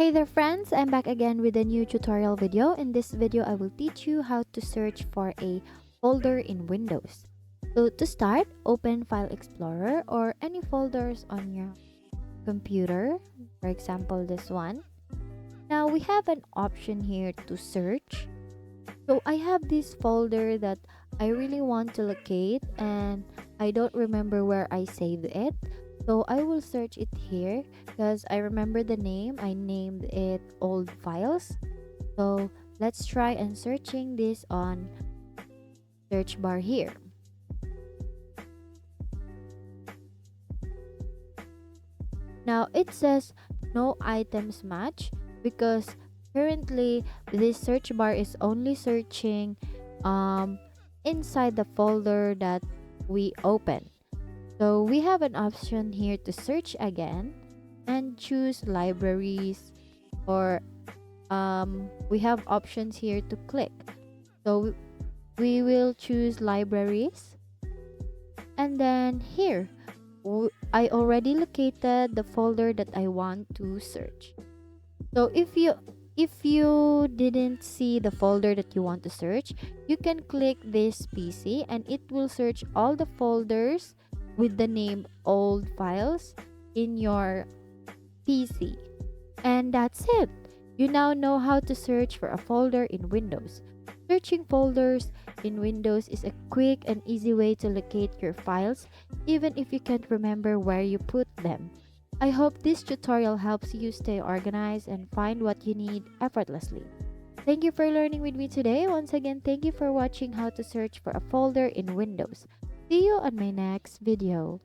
Hey there friends, I'm back again with a new tutorial video. In this video, I will teach you how to search for a folder in Windows. So to start, open File Explorer or any folders on your computer, for example this one. Now we have an option here to search. So I have this folder that I really want to locate and I don't remember where I saved it. So I will search it here because I remember the name. I named it old files. So let's try and searching this on search bar here. Now it says no items match because currently this search bar is only searching inside the folder that we open. So we have an option here to search again and choose libraries, or we have options here to click. So we will choose libraries, and then here I already located the folder that I want to search. So if you didn't see the folder that you want to search, you can click this PC and it will search all the folders with the name old files in your PC. And that's it. You now know how to search for a folder in Windows. Searching folders in Windows is a quick and easy way to locate your files, even if you can't remember where you put them. I hope this tutorial helps you stay organized and find what you need effortlessly. Thank you for learning with me today. Once again, thank you for watching how to search for a folder in Windows. See you on my next video.